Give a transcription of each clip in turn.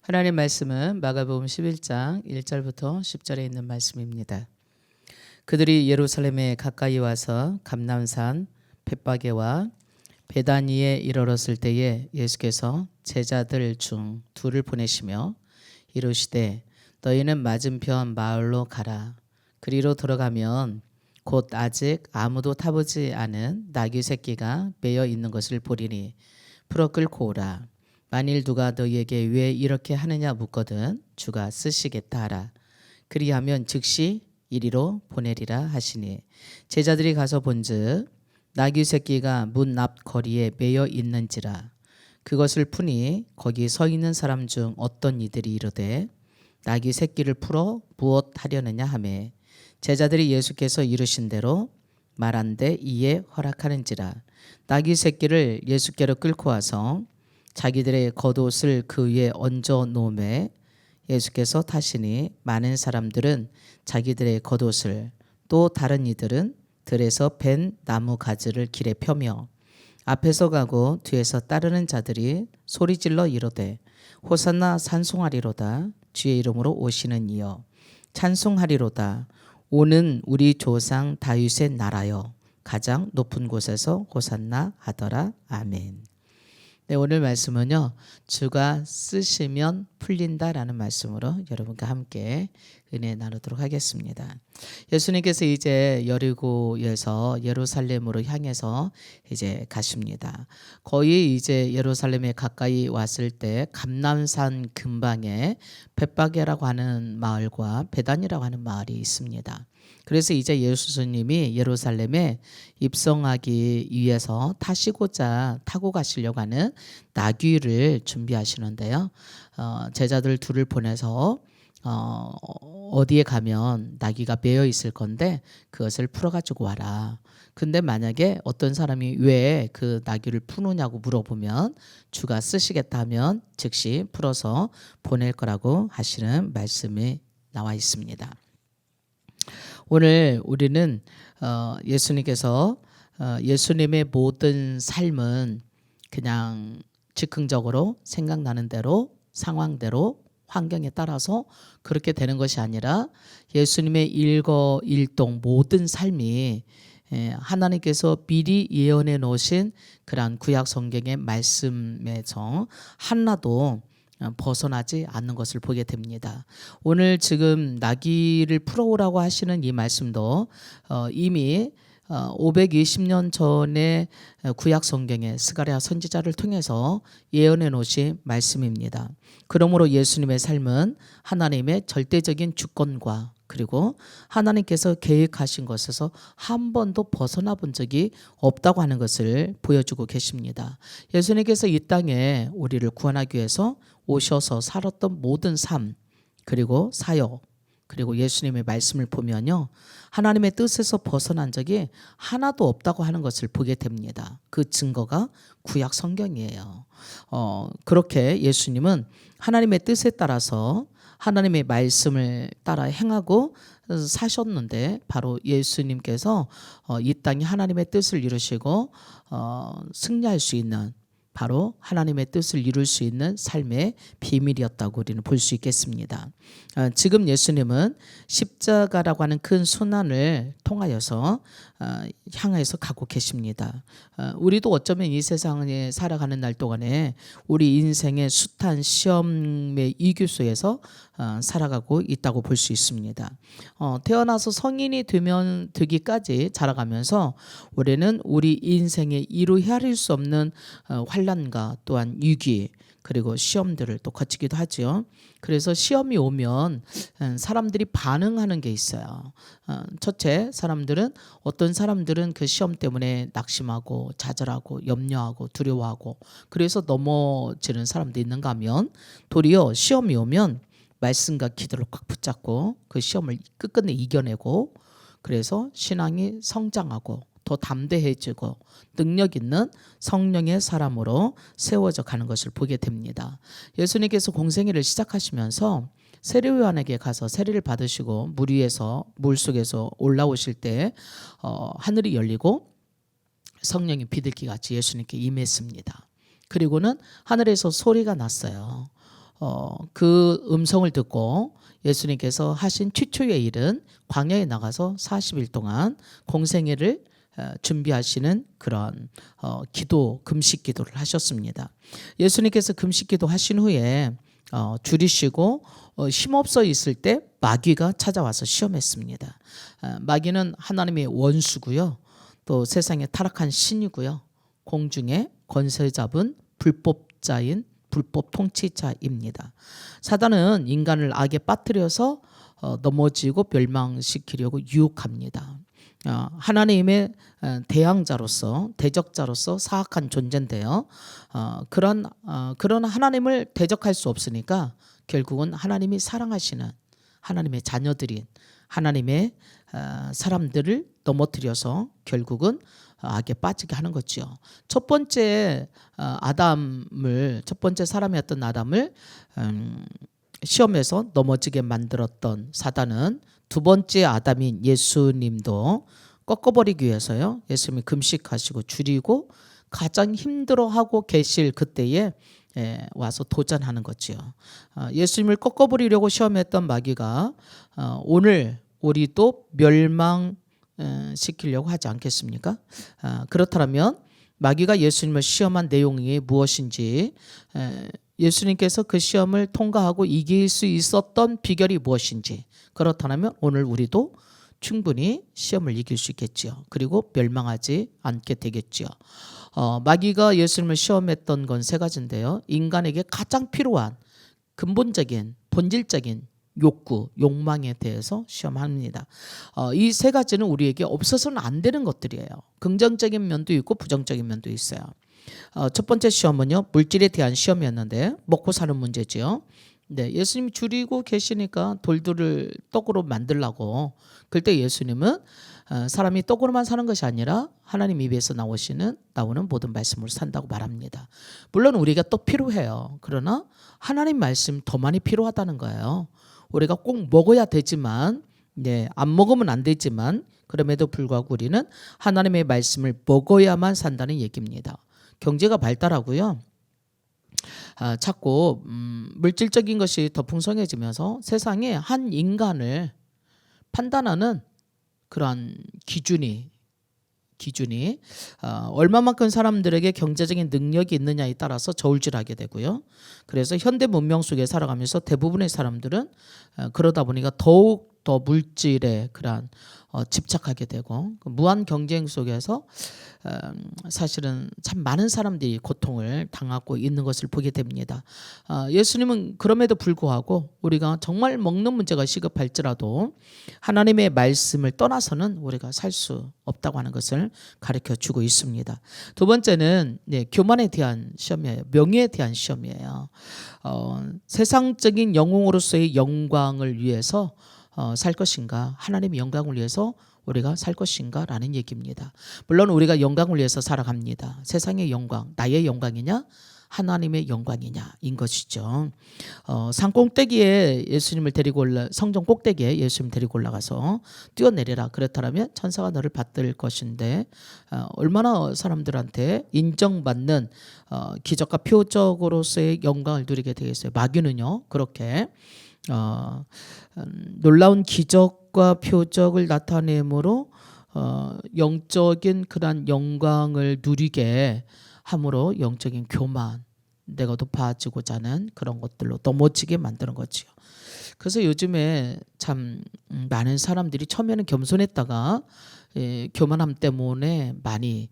하나님 말씀은 마가복음 11장 1절부터 10절에 있는 말씀입니다. 그들이 예루살렘에 가까이 와서 감람산 벳바게와 베다니에 이르렀을 때에 예수께서 제자들 중 둘을 보내시며 이르시되 너희는 맞은편 마을로 가라. 그리로 들어가면 곧 아직 아무도 타보지 않은 나귀 새끼가 매여 있는 것을 보리니 풀어 끌고 오라. 만일 누가 너희에게 왜 이렇게 하느냐 묻거든 주가 쓰시겠다 하라. 그리하면 즉시 이리로 보내리라 하시니 제자들이 가서 본즉 나귀 새끼가 문 앞 거리에 매여 있는지라. 그것을 푸니 거기 서 있는 사람 중 어떤 이들이 이르되 나귀 새끼를 풀어 무엇 하려느냐 하매 제자들이 예수께서 이르신 대로 말한데 이에 허락하는지라. 나귀 새끼를 예수께로 끌고 와서 자기들의 겉옷을 그 위에 얹어 놓음에 예수께서 타시니 많은 사람들은 자기들의 겉옷을 또 다른 이들은 들에서 벤 나무 가지를 길에 펴며 앞에서 가고 뒤에서 따르는 자들이 소리질러 이르되 호산나 찬송하리로다. 주의 이름으로 오시는 이여 찬송하리로다. 오는 우리 조상 다윗의 나라여 가장 높은 곳에서 호산나 하더라. 아멘. 네, 오늘 말씀은요, 주가 쓰시면 풀린다라는 말씀으로 여러분과 함께 은혜 나누도록 하겠습니다. 예수님께서 이제 여리고에서 예루살렘으로 향해서 이제 가십니다. 거의 이제 예루살렘에 가까이 왔을 때 감람산 근방에 벳바게라고 하는 마을과 베단이라고 하는 마을이 있습니다. 그래서 이제 예수님이 예루살렘에 입성하기 위해서 타고 가시려고 하는 나귀를 준비하시는데요. 제자들 둘을 보내서 어디에 가면 나귀가 매여 있을 건데 그것을 풀어가지고 와라. 근데 만약에 어떤 사람이 왜 그 나귀를 푸느냐고 물어보면 주가 쓰시겠다 하면 즉시 풀어서 보낼 거라고 하시는 말씀이 나와 있습니다. 오늘 우리는 예수님께서 예수님의 모든 삶은 그냥 즉흥적으로 생각나는 대로 상황대로 환경에 따라서 그렇게 되는 것이 아니라 예수님의 일거일동 모든 삶이 하나님께서 미리 예언해 놓으신 그러한 구약 성경의 말씀에서 하나도 벗어나지 않는 것을 보게 됩니다. 오늘 지금 나귀를 풀어오라고 하시는 이 말씀도 이미 520년 전에 구약 성경에 스가랴 선지자를 통해서 예언해 놓으신 말씀입니다. 그러므로 예수님의 삶은 하나님의 절대적인 주권과 그리고 하나님께서 계획하신 것에서 한 번도 벗어나 본 적이 없다고 하는 것을 보여주고 계십니다. 예수님께서 이 땅에 우리를 구원하기 위해서 오셔서 살았던 모든 삶 그리고 사역 그리고 예수님의 말씀을 보면요, 하나님의 뜻에서 벗어난 적이 하나도 없다고 하는 것을 보게 됩니다. 그 증거가 구약 성경이에요. 그렇게 예수님은 하나님의 뜻에 따라서 하나님의 말씀을 따라 행하고 사셨는데 바로 예수님께서 이 땅에 하나님의 뜻을 이루시고 승리할 수 있는 바로 하나님의 뜻을 이룰 수 있는 삶의 비밀이었다고 우리는 볼 수 있겠습니다. 지금 예수님은 십자가라고 하는 큰 순환을 통하여서 향해서 가고 계십니다. 우리도 어쩌면 이 세상에 살아가는 날 동안에 우리 인생의 숱한 시험의 이규소에서 살아가고 있다고 볼 수 있습니다. 태어나서 성인이 되기까지 자라가면서 우리는 우리 인생에 이루 헤아릴 수 없는 환난과 또한 위기 그리고 시험들을 또 거치기도 하죠. 그래서 시험이 오면 사람들이 반응하는 게 있어요. 첫째, 어떤 사람들은 그 시험 때문에 낙심하고 좌절하고 염려하고 두려워하고 그래서 넘어지는 사람도 있는가 하면 도리어 시험이 오면 말씀과 기도를 꽉 붙잡고 그 시험을 끝끝내 이겨내고 그래서 신앙이 성장하고 더 담대해지고 능력 있는 성령의 사람으로 세워져 가는 것을 보게 됩니다. 예수님께서 공생애를 시작하시면서 세례요한에게 가서 세례를 받으시고 물 위에서 물 속에서 올라오실 때 하늘이 열리고 성령이 비둘기같이 예수님께 임했습니다. 그리고는 하늘에서 소리가 났어요. 그 음성을 듣고 예수님께서 하신 최초의 일은 광야에 나가서 40일 동안 공생애를 준비하시는 그런 기도, 금식 기도를 하셨습니다. 예수님께서 금식 기도 하신 후에 줄이시고 힘없어 있을 때 마귀가 찾아와서 시험했습니다. 마귀는 하나님의 원수고요. 또 세상에 타락한 신이고요. 공중에 권세 잡은 불법자인 불법 통치자입니다. 사단은 인간을 악에 빠뜨려서 넘어지고 멸망시키려고 유혹합니다. 하나님의 대항자로서 대적자로서 사악한 존재인데요. 그런 하나님을 대적할 수 없으니까 결국은 하나님이 사랑하시는 하나님의 자녀들인 하나님의 사람들을 넘어뜨려서 결국은 악에 빠지게 하는 거죠. 첫 번째 사람이었던 아담을 시험에서 넘어지게 만들었던 사단은 두 번째 아담인 예수님도 꺾어버리기 위해서요. 예수님이 금식하시고 줄이고 가장 힘들어하고 계실 그때에 와서 도전하는 거죠. 예수님을 꺾어버리려고 시험했던 마귀가 오늘 우리도 멸망시키려고 하지 않겠습니까? 그렇다면 마귀가 예수님을 시험한 내용이 무엇인지, 예수님께서 그 시험을 통과하고 이길 수 있었던 비결이 무엇인지, 그렇다면 오늘 우리도 충분히 시험을 이길 수 있겠지요. 그리고 멸망하지 않게 되겠지요. 마귀가 예수님을 시험했던 건 세 가지인데요. 인간에게 가장 필요한 근본적인 본질적인 욕구, 욕망에 대해서 시험합니다. 이 세 가지는 우리에게 없어서는 안 되는 것들이에요. 긍정적인 면도 있고 부정적인 면도 있어요. 첫 번째 시험은요, 물질에 대한 시험이었는데 먹고 사는 문제지요. 네, 예수님이 줄이고 계시니까 돌들을 떡으로 만들라고. 그때 예수님은 사람이 떡으로만 사는 것이 아니라 하나님 입에서 나오는 모든 말씀으로 산다고 말합니다. 물론 우리가 또 필요해요. 그러나 하나님 말씀 더 많이 필요하다는 거예요. 우리가 꼭 먹어야 되지만, 안 먹으면 안 되지만, 그럼에도 불구하고 우리는 하나님의 말씀을 먹어야만 산다는 얘기입니다. 경제가 발달하고요. 자꾸 물질적인 것이 더 풍성해지면서 세상에 한 인간을 판단하는 그러한 기준이 얼마만큼 사람들에게 경제적인 능력이 있느냐에 따라서 저울질하게 되고요. 그래서 현대 문명 속에 살아가면서 대부분의 사람들은 그러다 보니까 더욱 더 물질에 그러한 집착하게 되고, 무한 경쟁 속에서 사실은 참 많은 사람들이 고통을 당하고 있는 것을 보게 됩니다. 예수님은 그럼에도 불구하고 우리가 정말 먹는 문제가 시급할지라도 하나님의 말씀을 떠나서는 우리가 살 수 없다고 하는 것을 가르쳐 주고 있습니다. 두 번째는 교만에 대한 시험이에요. 명예에 대한 시험이에요. 세상적인 영웅으로서의 영광을 위해서 살 것인가, 하나님의 영광을 위해서 우리가 살 것인가 라는 얘기입니다. 물론 우리가 영광을 위해서 살아갑니다. 세상의 영광, 나의 영광이냐 하나님의 영광이냐인 것이죠. 산 꼭대기에 성전 꼭대기에 예수님 데리고 올라가서 뛰어내려라. 그렇다면 천사가 너를 받들 것인데 얼마나 사람들한테 인정받는 기적과 표적으로서의 영광을 누리게 되겠어요. 마귀는요 그렇게 놀라운 기적과 표적을 나타내므로 영적인 그런 영광을 누리게 함으로 영적인 교만, 내가 높아지고자 하는 그런 것들로 넘어지게 만드는 거지요. 그래서 요즘에 참 많은 사람들이 처음에는 겸손했다가 교만함 때문에 많이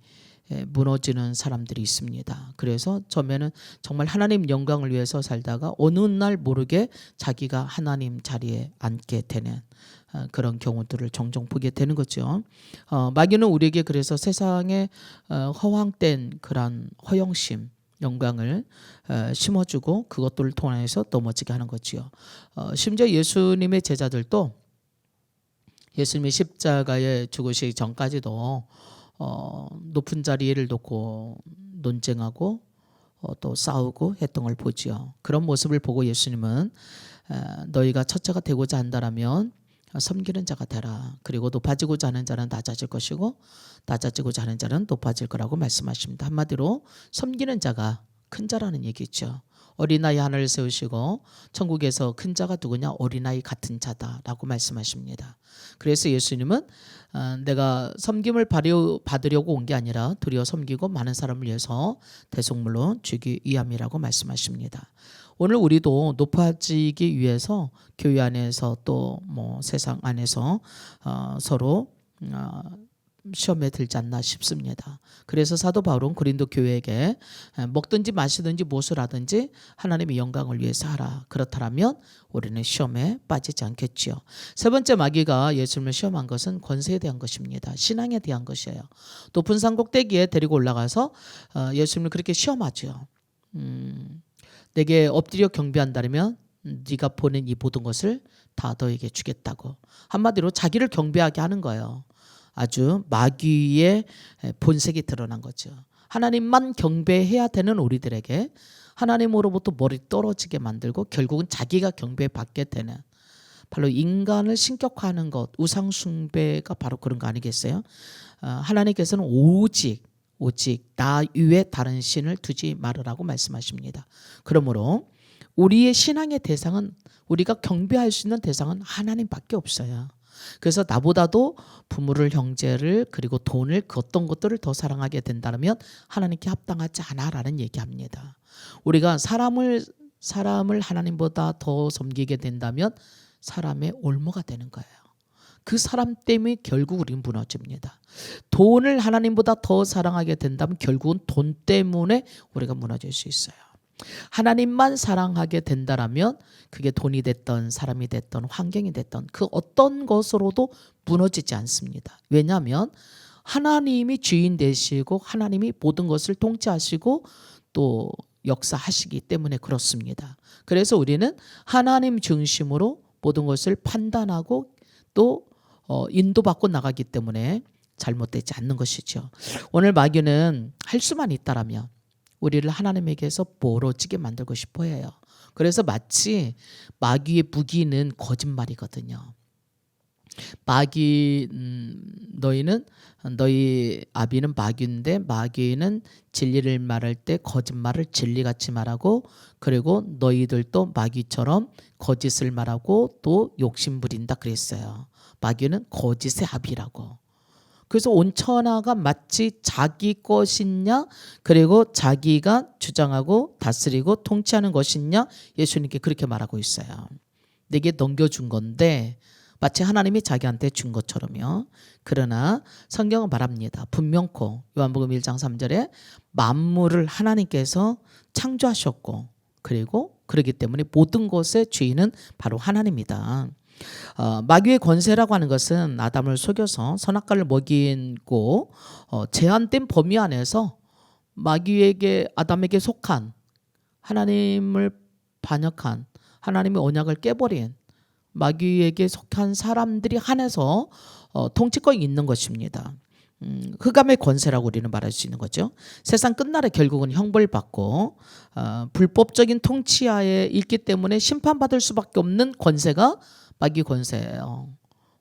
무너지는 사람들이 있습니다. 그래서 처음에는 정말 하나님 영광을 위해서 살다가 어느 날 모르게 자기가 하나님 자리에 앉게 되는 그런 경우들을 종종 보게 되는 거죠. 마귀는 우리에게 그래서 세상에 허황된 그런 허영심, 영광을 심어주고 그것들을 통해서 넘어지게 하는 거지요. 심지어 예수님의 제자들도 예수님의 십자가에 죽으시기 전까지도 높은 자리를 놓고 논쟁하고 또 싸우고 했던 걸 보지요. 그런 모습을 보고 예수님은 너희가 첫째가 되고자 한다라면 섬기는 자가 되라. 그리고 높아지고자 하는 자는 낮아질 것이고 낮아지고자 하는 자는 높아질 거라고 말씀하십니다. 한마디로 섬기는 자가 큰 자라는 얘기죠. 어린아이 하나를 세우시고 천국에서 큰 자가 누구냐? 어린아이 같은 자다라고 말씀하십니다. 그래서 예수님은 내가 섬김을 받으려고 온 게 아니라 도리어 섬기고 많은 사람을 위해서 대속물로 주기 위함이라고 말씀하십니다. 오늘 우리도 높아지기 위해서 교회 안에서 또 뭐 세상 안에서 서로 시험에 들지 않나 싶습니다. 그래서 사도 바울은 고린도 교회에게 먹든지 마시든지 무엇을 하든지 하나님의 영광을 위해서 하라. 그렇다면 우리는 시험에 빠지지 않겠지요. 세 번째 마귀가 예수님을 시험한 것은 권세에 대한 것입니다. 신앙에 대한 것이에요. 높은 산 꼭대기에 데리고 올라가서 예수님을 그렇게 시험하죠. 내게 엎드려 경배한다면 네가 보는 이 모든 것을 다 너에게 주겠다고. 한마디로 자기를 경배하게 하는 거예요. 아주 마귀의 본색이 드러난 거죠. 하나님만 경배해야 되는 우리들에게 하나님으로부터 머리 떨어지게 만들고 결국은 자기가 경배받게 되는, 바로 인간을 신격화하는 것, 우상 숭배가 바로 그런 거 아니겠어요? 하나님께서는 오직 나 위에 다른 신을 두지 말으라고 말씀하십니다. 그러므로 우리의 신앙의 대상은, 우리가 경배할 수 있는 대상은 하나님밖에 없어요. 그래서 나보다도 부모를, 형제를, 그리고 돈을, 그 어떤 것들을 더 사랑하게 된다면 하나님께 합당하지 않아라는 얘기합니다. 우리가 사람을 하나님보다 더 섬기게 된다면 사람의 올무가 되는 거예요. 그 사람 때문에 결국 우리는 무너집니다. 돈을 하나님보다 더 사랑하게 된다면 결국은 돈 때문에 우리가 무너질 수 있어요. 하나님만 사랑하게 된다라면 그게 돈이 됐던, 사람이 됐던, 환경이 됐던 그 어떤 것으로도 무너지지 않습니다. 왜냐하면 하나님이 주인 되시고 하나님이 모든 것을 통치하시고 또 역사하시기 때문에 그렇습니다. 그래서 우리는 하나님 중심으로 모든 것을 판단하고 또 인도받고 나가기 때문에 잘못되지 않는 것이죠. 오늘 마귀는 할 수만 있다라면 우리를 하나님에게서 멀어지게 만들고 싶어 해요. 그래서 마치 마귀의 무기는 거짓말이거든요. 너희 아비는 마귀인데 마귀는 진리를 말할 때 거짓말을 진리같이 말하고, 그리고 너희들도 마귀처럼 거짓을 말하고 또 욕심 부린다 그랬어요. 마귀는 거짓의 아비라고. 그래서 온천하가 마치 자기 것이냐, 그리고 자기가 주장하고 다스리고 통치하는 것이냐, 예수님께 그렇게 말하고 있어요. 내게 넘겨준 건데 마치 하나님이 자기한테 준 것처럼요. 그러나 성경은 말합니다. 분명코 요한복음 1장 3절에 만물을 하나님께서 창조하셨고, 그리고 그렇기 때문에 모든 것의 주인은 바로 하나님이다. 마귀의 권세라고 하는 것은 아담을 속여서 선악과를 먹이고 제한된 범위 안에서 아담에게 속한, 하나님을 반역한, 하나님의 언약을 깨버린 마귀에게 속한 사람들이 한해서 통치권이 있는 것입니다. 흑암의 권세라고 우리는 말할 수 있는 거죠. 세상 끝날에 결국은 형벌받고 불법적인 통치하에 있기 때문에 심판받을 수밖에 없는 권세가 마귀 권세예요.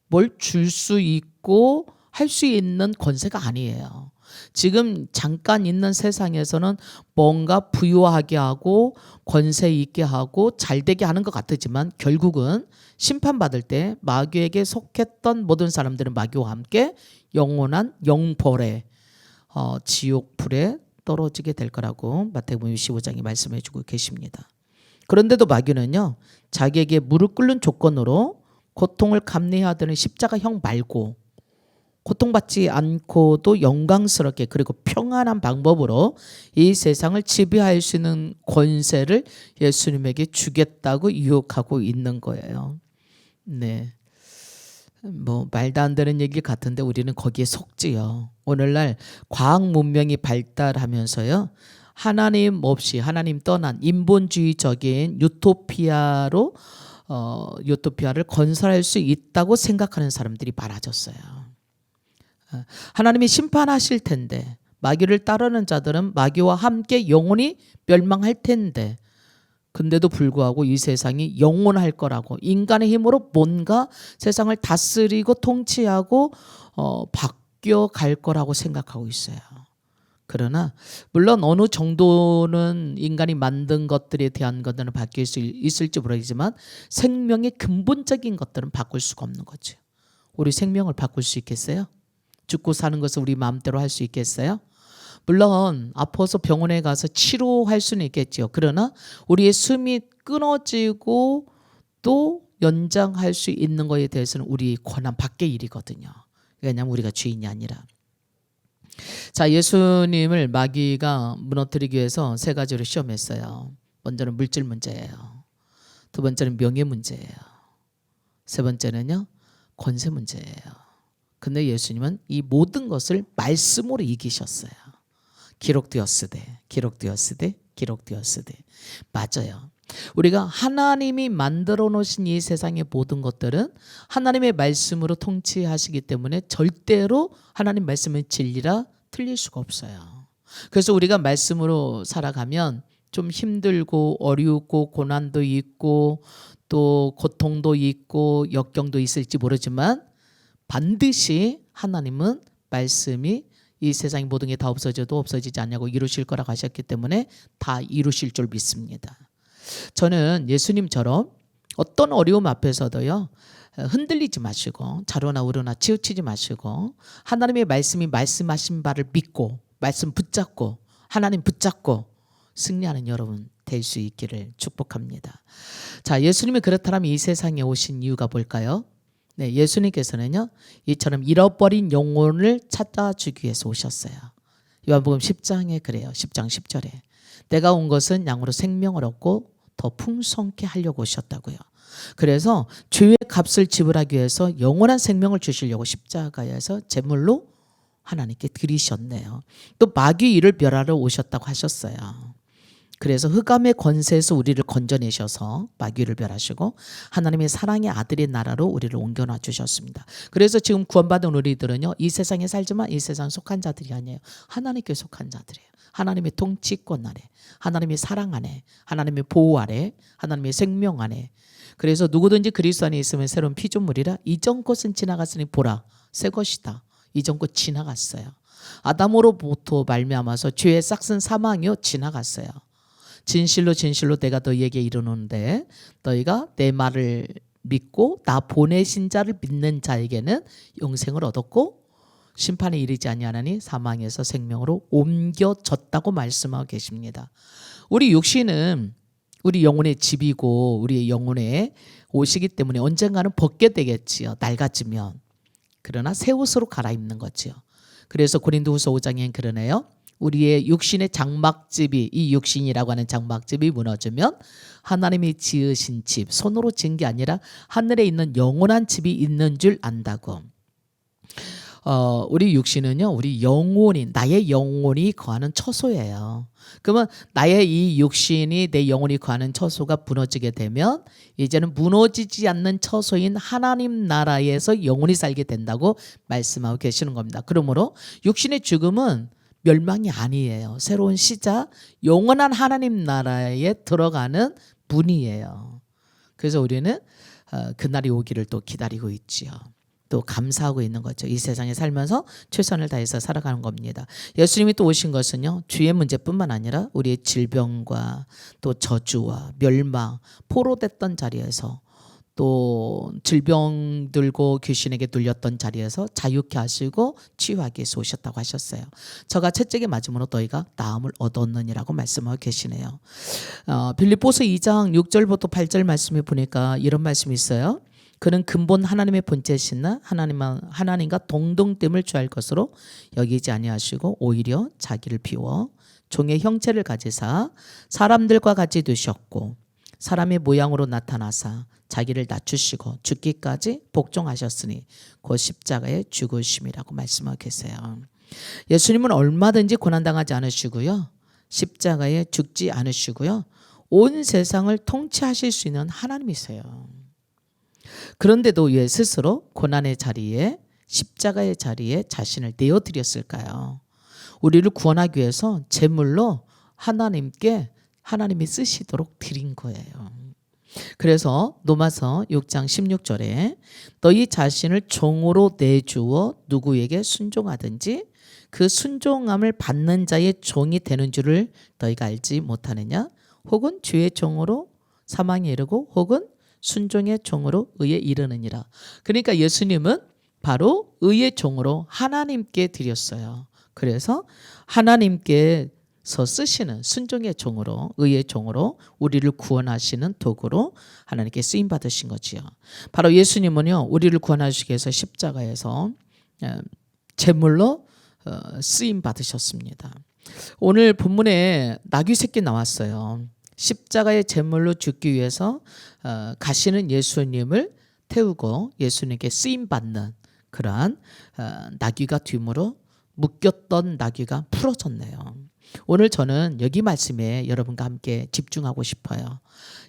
뭘 줄 수 있고 할 수 있는 권세가 아니에요. 지금 잠깐 있는 세상에서는 뭔가 부유하게 하고 권세 있게 하고 잘되게 하는 것 같지만 결국은 심판받을 때 마귀에게 속했던 모든 사람들은 마귀와 함께 영원한 영벌에 지옥불에 떨어지게 될 거라고 마태복음 25장이 말씀해 주고 계십니다. 그런데도 마귀는요, 자기에게 무릎 꿇는 조건으로 고통을 감내해야 되는 십자가형 말고 고통받지 않고도 영광스럽게 그리고 평안한 방법으로 이 세상을 지배할 수 있는 권세를 예수님에게 주겠다고 유혹하고 있는 거예요. 네, 뭐 말도 안 되는 얘기 같은데 우리는 거기에 속지요. 오늘날 과학 문명이 발달하면서요, 하나님 없이, 하나님 떠난 인본주의적인 유토피아를 건설할 수 있다고 생각하는 사람들이 많아졌어요. 하나님이 심판하실 텐데 마귀를 따르는 자들은 마귀와 함께 영원히 멸망할 텐데, 근데도 불구하고 이 세상이 영원할 거라고, 인간의 힘으로 뭔가 세상을 다스리고 통치하고 바뀌어 갈 거라고 생각하고 있어요. 그러나 물론 어느 정도는 인간이 만든 것들에 대한 것들은 바뀔 수 있을지 모르겠지만 생명의 근본적인 것들은 바꿀 수가 없는 거죠. 우리 생명을 바꿀 수 있겠어요? 죽고 사는 것을 우리 마음대로 할 수 있겠어요? 물론 아파서 병원에 가서 치료할 수는 있겠죠. 그러나 우리의 숨이 끊어지고 또 연장할 수 있는 것에 대해서는 우리 권한 밖의 일이거든요. 왜냐하면 우리가 주인이 아니라. 자, 예수님을 마귀가 무너뜨리기 위해서 세 가지로 시험했어요. 먼저는 물질 문제예요. 두 번째는 명예 문제예요. 세 번째는요, 권세 문제예요. 근데 예수님은 이 모든 것을 말씀으로 이기셨어요. 기록되었으되, 기록되었으되, 기록되었으되. 맞아요. 우리가 하나님이 만들어 놓으신 이 세상의 모든 것들은 하나님의 말씀으로 통치하시기 때문에 절대로 하나님 말씀은 진리라 틀릴 수가 없어요. 그래서 우리가 말씀으로 살아가면 좀 힘들고 어렵고 고난도 있고 또 고통도 있고 역경도 있을지 모르지만 반드시 하나님은 말씀이 이 세상의 모든 게 다 없어져도 없어지지 않냐고 이루실 거라고 하셨기 때문에 다 이루실 줄 믿습니다. 저는 예수님처럼 어떤 어려움 앞에서도요 흔들리지 마시고 좌로나 우로나 치우치지 마시고 하나님의 말씀이 말씀하신 바를 믿고 말씀 붙잡고 하나님 붙잡고 승리하는 여러분 될 수 있기를 축복합니다. 자, 예수님이 그렇다면 이 세상에 오신 이유가 뭘까요? 네, 예수님께서는요 이처럼 잃어버린 영혼을 찾아주기 위해서 오셨어요. 요한복음 10장에 그래요. 10장 10절에 내가 온 것은 양으로 생명을 얻고 더 풍성케 하려고 오셨다고요. 그래서 죄의 값을 지불하기 위해서 영원한 생명을 주시려고 십자가에서 제물로 하나님께 드리셨네요. 또 마귀 일을 멸하러 오셨다고 하셨어요. 그래서 흑암의 권세에서 우리를 건져내셔서 마귀를 멸하시고 하나님의 사랑의 아들의 나라로 우리를 옮겨놔 주셨습니다. 그래서 지금 구원받은 우리들은요 이 세상에 살지만 이 세상 속한 자들이 아니에요. 하나님께 속한 자들이에요. 하나님의 통치권 아래, 하나님의 사랑 안에, 하나님의 보호 아래, 하나님의 생명 안에. 그래서 누구든지 그리스도 안에 있으면 새로운 피조물이라 이전 것은 지나갔으니 보라 새 것이다. 이전 것 지나갔어요. 아담으로부터 말미암아서 죄의 싹슨 사망이요 지나갔어요. 진실로 진실로 내가 너희에게 이르노는데 너희가 내 말을 믿고 나 보내신 자를 믿는 자에게는 영생을 얻었고 심판에 이르지 아니하나니 사망에서 생명으로 옮겨졌다고 말씀하고 계십니다. 우리 육신은 우리 영혼의 집이고 우리의 영혼에 오시기 때문에 언젠가는 벗게 되겠지요. 낡아지면. 그러나 새 옷으로 갈아입는 거지요. 그래서 고린도후서 5장엔 그러네요. 우리의 육신의 장막집이 이 육신이라고 하는 장막집이 무너지면 하나님이 지으신 집 손으로 지은 게 아니라 하늘에 있는 영원한 집이 있는 줄 안다고. 우리 육신은요 우리 영혼이 나의 영혼이 거하는 처소예요. 그러면 나의 이 육신이 내 영혼이 거하는 처소가 무너지게 되면 이제는 무너지지 않는 처소인 하나님 나라에서 영혼이 살게 된다고 말씀하고 계시는 겁니다. 그러므로 육신의 죽음은 멸망이 아니에요. 새로운 시작, 영원한 하나님 나라에 들어가는 문이에요. 그래서 우리는 그날이 오기를 또 기다리고 있지요. 또 감사하고 있는 거죠. 이 세상에 살면서 최선을 다해서 살아가는 겁니다. 예수님이 또 오신 것은요. 죄의 문제뿐만 아니라 우리의 질병과 또 저주와 멸망, 포로됐던 자리에서 또 질병 들고 귀신에게 눌렸던 자리에서 자유케 하시고 치유하기 위해서 오셨다고 하셨어요. 저가 채찍에 맞음으로 너희가 나음을 얻었느니라고 말씀하고 계시네요. 빌립보서 2장 6절부터 8절 말씀에 보니까 이런 말씀이 있어요. 그는 근본 하나님의 본체시나 하나님과 동등됨을 취할 것으로 여기지 아니하시고 오히려 자기를 비워 종의 형체를 가지사 사람들과 같이 되셨고 사람의 모양으로 나타나사 자기를 낮추시고 죽기까지 복종하셨으니 곧 십자가에 죽으심이라고 말씀하고 계세요. 예수님은 얼마든지 고난당하지 않으시고요. 십자가에 죽지 않으시고요. 온 세상을 통치하실 수 있는 하나님이세요. 그런데도 왜 스스로 고난의 자리에 십자가의 자리에 자신을 내어드렸을까요? 우리를 구원하기 위해서 제물로 하나님이 쓰시도록 드린 거예요. 그래서 로마서 6장 16절에 너희 자신을 종으로 내주어 누구에게 순종하든지 그 순종함을 받는 자의 종이 되는 줄을 너희가 알지 못하느냐? 혹은 주의 종으로 사망에 이르고 혹은 순종의 종으로 의에 이르느니라. 그러니까 예수님은 바로 의의 종으로 하나님께 드렸어요. 그래서 하나님께서 쓰시는 순종의 종으로, 의의 종으로 우리를 구원하시는 도구로 하나님께 쓰임 받으신 거지요. 바로 예수님은요, 우리를 구원하시기 위해서 십자가에서 제물로 쓰임 받으셨습니다. 오늘 본문에 나귀 새끼 나왔어요. 십자가의 제물로 죽기 위해서 가시는 예수님을 태우고 예수님께 쓰임 받는 그러한 나귀가 뒤무로 묶였던 나귀가 풀어졌네요. 오늘 저는 여기 말씀에 여러분과 함께 집중하고 싶어요.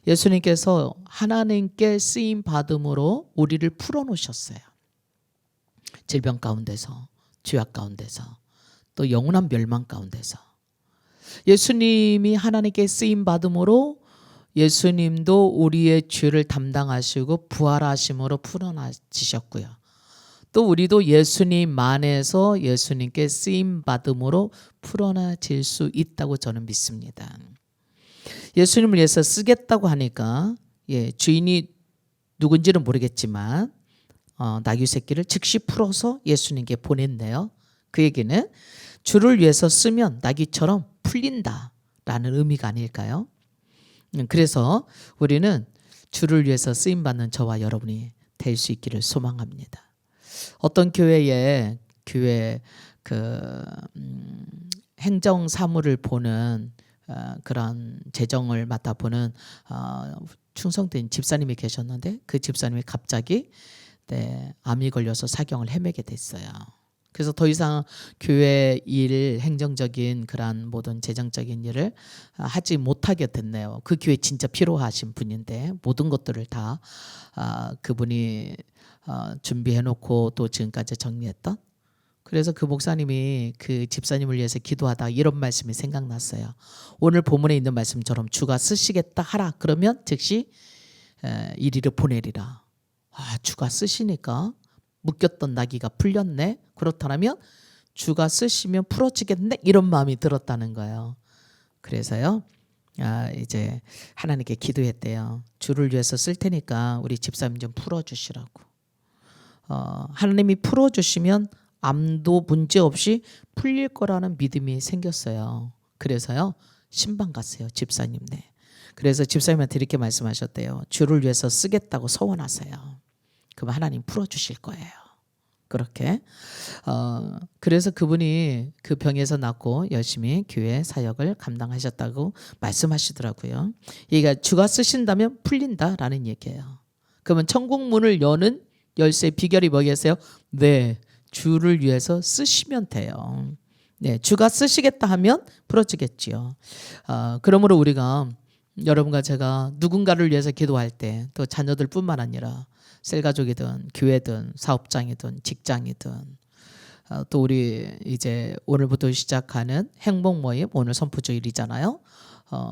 예수님께서 하나님께 쓰임 받음으로 우리를 풀어놓으셨어요. 질병 가운데서, 죄악 가운데서, 또 영원한 멸망 가운데서. 예수님이 하나님께 쓰임 받음으로 예수님도 우리의 죄를 담당하시고 부활하심으로 풀어나지셨고요. 또 우리도 예수님 안에서 예수님께 쓰임 받음으로 풀어나질 수 있다고 저는 믿습니다. 예수님을 위해서 쓰겠다고 하니까 주인이 누군지는 모르겠지만 나귀 새끼를 즉시 풀어서 예수님께 보냈네요. 그 얘기는 주를 위해서 쓰면 나귀처럼 풀린다라는 의미가 아닐까요? 그래서 우리는 주를 위해서 쓰임받는 저와 여러분이 될 수 있기를 소망합니다. 어떤 교회 행정 사무를 보는 그런 재정을 맡아보는 충성된 집사님이 계셨는데 그 집사님이 갑자기 암이 걸려서 사경을 헤매게 됐어요. 그래서 더 이상 교회 일, 행정적인 그런 모든 재정적인 일을 하지 못하게 됐네요. 그 교회 진짜 필요하신 분인데 모든 것들을 다 그분이 준비해놓고 또 지금까지 정리했던. 그래서 그 목사님이 그 집사님을 위해서 기도하다 이런 말씀이 생각났어요. 오늘 본문에 있는 말씀처럼 주가 쓰시겠다 하라. 그러면 즉시 이리를 보내리라. 주가 쓰시니까 묶였던 나귀가 풀렸네. 그렇다면 주가 쓰시면 풀어지겠네. 이런 마음이 들었다는 거예요. 그래서요. 이제 하나님께 기도했대요. 주를 위해서 쓸 테니까 우리 집사님 좀 풀어주시라고. 하나님이 풀어주시면 암도 문제없이 풀릴 거라는 믿음이 생겼어요. 그래서요. 신방 갔어요. 집사님네. 그래서 집사님한테 이렇게 말씀하셨대요. 주를 위해서 쓰겠다고 서원하세요. 그럼 하나님 풀어주실 거예요. 그렇게 그래서 그분이 그 병에서 낫고 열심히 교회 사역을 감당하셨다고 말씀하시더라고요. 얘가 주가 쓰신다면 풀린다라는 얘기예요. 그러면 천국 문을 여는 열쇠 비결이 뭐겠어요? 네, 주를 위해서 쓰시면 돼요. 네, 주가 쓰시겠다 하면 풀어지겠지요. 그러므로 우리가 여러분과 제가 누군가를 위해서 기도할 때 또 자녀들뿐만 아니라 셀가족이든 교회든 사업장이든 직장이든 또 우리 이제 오늘부터 시작하는 행복 모임 오늘 선포주일이잖아요.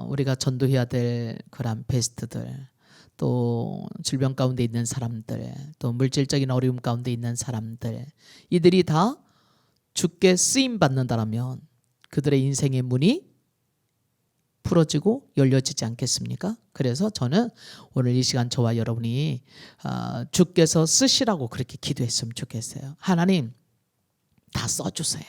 우리가 전도해야 될 그런 베스트들 또 질병 가운데 있는 사람들 또 물질적인 어려움 가운데 있는 사람들 이들이 다 주께 쓰임 받는다라면 그들의 인생의 문이 풀어지고 열려지지 않겠습니까? 그래서 저는 오늘 이 시간 저와 여러분이 주께서 쓰시라고 그렇게 기도했으면 좋겠어요. 하나님 다 써주세요.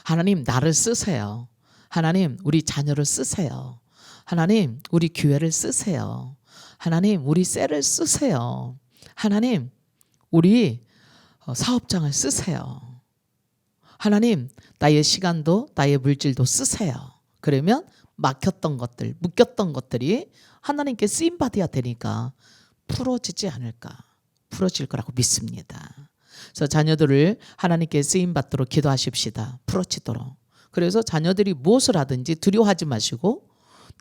하나님 나를 쓰세요. 하나님 우리 자녀를 쓰세요. 하나님 우리 교회를 쓰세요. 하나님 우리 셀을 쓰세요. 하나님 우리 사업장을 쓰세요. 하나님 나의 시간도 나의 물질도 쓰세요. 그러면 막혔던 것들, 묶였던 것들이 하나님께 쓰임 받아야 되니까 풀어지지 않을까, 풀어질 거라고 믿습니다. 그래서 자녀들을 하나님께 쓰임 받도록 기도하십시다. 풀어지도록. 그래서 자녀들이 무엇을 하든지 두려워하지 마시고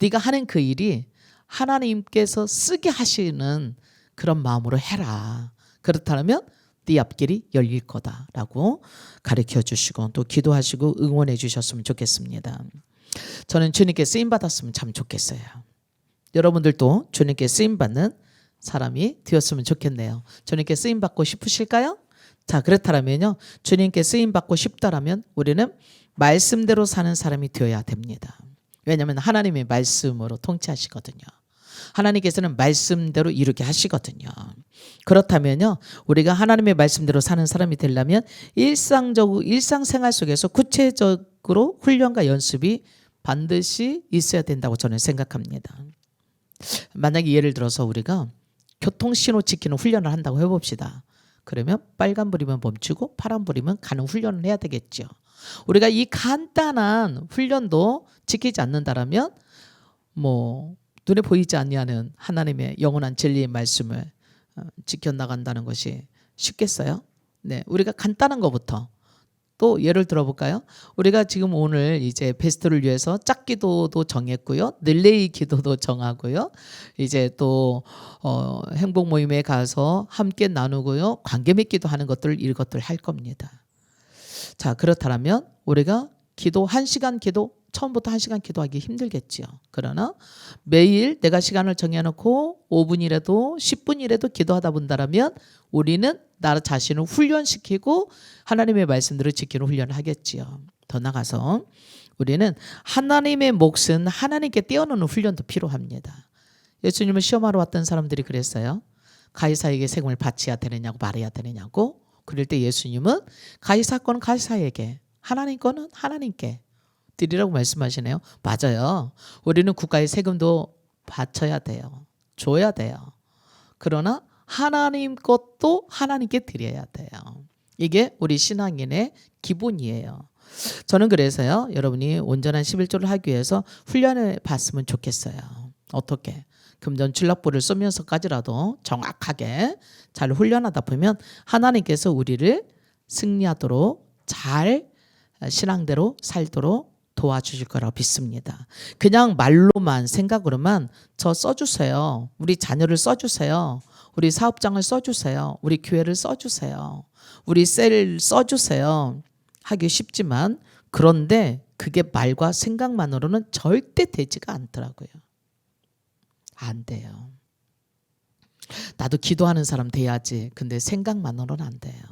네가 하는 그 일이 하나님께서 쓰게 하시는 그런 마음으로 해라. 그렇다면 네 앞길이 열릴 거다라고 가르쳐 주시고 또 기도하시고 응원해 주셨으면 좋겠습니다. 저는 주님께 쓰임 받았으면 참 좋겠어요. 여러분들도 주님께 쓰임 받는 사람이 되었으면 좋겠네요. 주님께 쓰임 받고 싶으실까요? 자, 그렇다면요. 주님께 쓰임 받고 싶다라면 우리는 말씀대로 사는 사람이 되어야 됩니다. 왜냐하면 하나님의 말씀으로 통치하시거든요. 하나님께서는 말씀대로 이루게 하시거든요. 그렇다면요, 우리가 하나님의 말씀대로 사는 사람이 되려면 일상생활 속에서 구체적으로 훈련과 연습이 반드시 있어야 된다고 저는 생각합니다. 만약에 예를 들어서 우리가 교통신호 지키는 훈련을 한다고 해봅시다. 그러면 빨간불이면 멈추고 파란불이면 가는 훈련을 해야 되겠죠. 우리가 이 간단한 훈련도 지키지 않는다라면 눈에 보이지 아니하는 하나님의 영원한 진리의 말씀을 지켜나간다는 것이 쉽겠어요? 네, 우리가 간단한 것부터 또 예를 들어볼까요? 우리가 지금 오늘 이제 베스트를 위해서 짝기도도 정했고요, 릴레이 기도도 정하고요, 이제 또 행복 모임에 가서 함께 나누고요, 관계 맺기도 하는 것들, 이것들 할 겁니다. 자, 그렇다면 우리가 기도 1시간 기도 처음부터 1시간 기도하기 힘들겠죠. 그러나 매일 내가 시간을 정해놓고 5분이라도 10분이라도 기도하다 본다면 우리는 나 자신을 훈련시키고 하나님의 말씀대로 지키는 훈련을 하겠지요. 더 나가서 우리는 하나님의 몫은 하나님께 떼어놓는 훈련도 필요합니다. 예수님을 시험하러 왔던 사람들이 그랬어요. 가이사에게 세금을 바쳐야 되느냐고 말해야 되느냐고. 그럴 때 예수님은 가이사 거는 가이사에게, 하나님 거는 하나님께 드리라고 말씀하시네요. 맞아요. 우리는 국가의 세금도 바쳐야 돼요. 줘야 돼요. 그러나 하나님 것도 하나님께 드려야 돼요. 이게 우리 신앙인의 기본이에요. 저는 그래서요, 여러분이 온전한 11조를 하기 위해서 훈련을 받으면 좋겠어요. 어떻게? 금전출납부를 쓰면서까지라도 정확하게 잘 훈련하다 보면 하나님께서 우리를 승리하도록 잘 신앙대로 살도록 도와주실 거라고 믿습니다. 그냥 말로만 생각으로만 저 써주세요. 우리 자녀를 써주세요. 우리 사업장을 써주세요. 우리 교회를 써주세요. 우리 셀 써주세요. 하기 쉽지만 그런데 그게 말과 생각만으로는 절대 되지가 않더라고요. 안 돼요. 나도 기도하는 사람 돼야지. 근데 생각만으로는 안 돼요.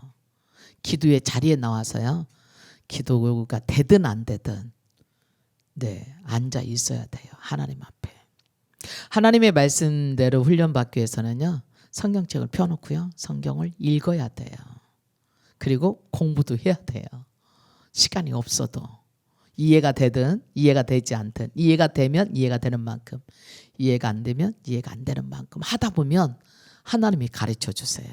기도의 자리에 나와서요, 기도가 되든 안 되든 앉아 있어야 돼요. 하나님 앞에. 하나님의 말씀대로 훈련받기 위해서는요, 성경책을 펴놓고요, 성경을 읽어야 돼요. 그리고 공부도 해야 돼요. 시간이 없어도. 이해가 되든 이해가 되지 않든, 이해가 되면 이해가 되는 만큼, 이해가 안 되면 이해가 안 되는 만큼 하다 보면 하나님이 가르쳐 주세요.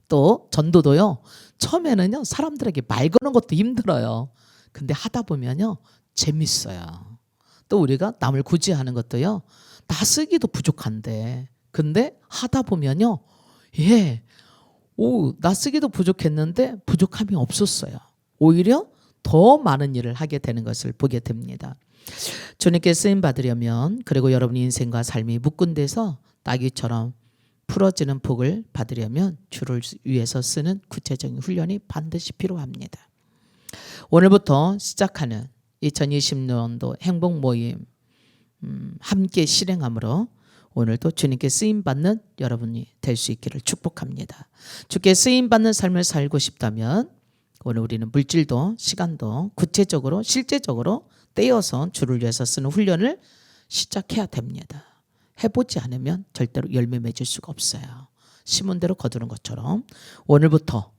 또 전도도요, 처음에는요 사람들에게 말 거는 것도 힘들어요. 근데 하다 보면요 재밌어요. 또 우리가 남을 구제하는 것도요, 나 쓰기도 부족한데 근데 하다 보면요, 나 쓰기도 부족했는데 부족함이 없었어요. 오히려 더 많은 일을 하게 되는 것을 보게 됩니다. 주님께 쓰임 받으려면, 그리고 여러분의 인생과 삶이 묶은 데서 낙이처럼 풀어지는 복을 받으려면 주를 위해서 쓰는 구체적인 훈련이 반드시 필요합니다. 오늘부터 시작하는 2020년도 행복 모임 함께 실행함으로 오늘도 주님께 쓰임받는 여러분이 될 수 있기를 축복합니다. 주께 쓰임받는 삶을 살고 싶다면 오늘 우리는 물질도 시간도 구체적으로 실제적으로 떼어서 주를 위해서 쓰는 훈련을 시작해야 됩니다. 해보지 않으면 절대로 열매 맺을 수가 없어요. 심은 대로 거두는 것처럼 오늘부터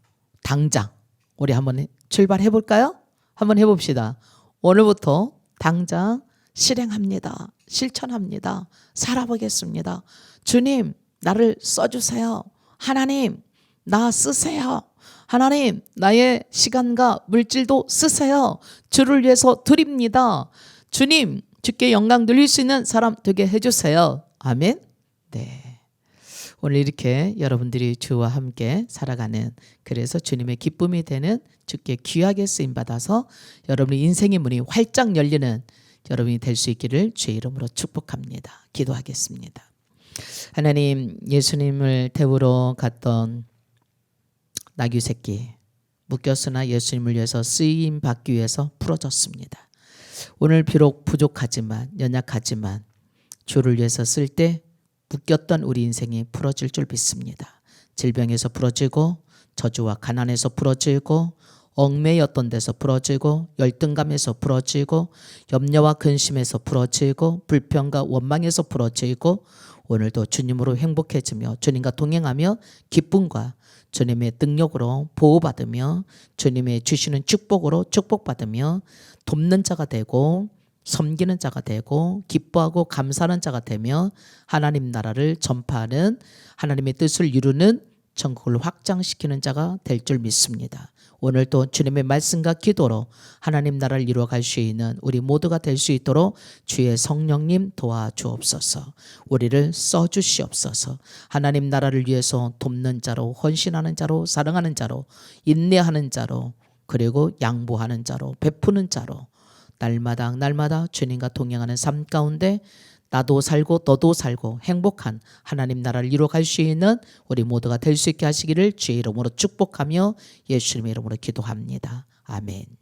당장 우리 한번 출발해 볼까요? 한번 해봅시다. 오늘부터 당장 실행합니다. 실천합니다. 살아보겠습니다. 주님, 나를 써주세요. 하나님, 나 쓰세요. 하나님, 나의 시간과 물질도 쓰세요. 주를 위해서 드립니다. 주님, 주께 영광 돌릴 수 있는 사람 되게 해주세요. 아멘. 네. 오늘 이렇게 여러분들이 주와 함께 살아가는, 그래서 주님의 기쁨이 되는, 주께 귀하게 쓰임받아서 여러분의 인생의 문이 활짝 열리는 여러분이 될 수 있기를 주의 이름으로 축복합니다. 기도하겠습니다. 하나님, 예수님을 태우러 갔던 나귀 새끼 묶였으나 예수님을 위해서 쓰임 받기 위해서 풀어졌습니다. 오늘 비록 부족하지만 연약하지만 주를 위해서 쓸 때 묶였던 우리 인생이 풀어질 줄 믿습니다. 질병에서 풀어지고 저주와 가난에서 풀어지고 얽매였던 데서 풀어지고 열등감에서 풀어지고 염려와 근심에서 풀어지고 불평과 원망에서 풀어지고 오늘도 주님으로 행복해지며 주님과 동행하며 기쁨과 주님의 능력으로 보호받으며 주님의 주시는 축복으로 축복받으며 돕는 자가 되고 섬기는 자가 되고 기뻐하고 감사하는 자가 되며 하나님 나라를 전파하는 하나님의 뜻을 이루는 천국을 확장시키는 자가 될 줄 믿습니다. 오늘도 주님의 말씀과 기도로 하나님 나라를 이루어갈 수 있는 우리 모두가 될 수 있도록 주의 성령님 도와주옵소서. 우리를 써주시옵소서. 하나님 나라를 위해서 돕는 자로, 헌신하는 자로, 사랑하는 자로, 인내하는 자로, 그리고 양보하는 자로, 베푸는 자로 날마다 주님과 동행하는 삶 가운데 나도 살고 너도 살고 행복한 하나님 나라를 이루어갈 수 있는 우리 모두가 될 수 있게 하시기를 주의 이름으로 축복하며 예수님의 이름으로 기도합니다. 아멘.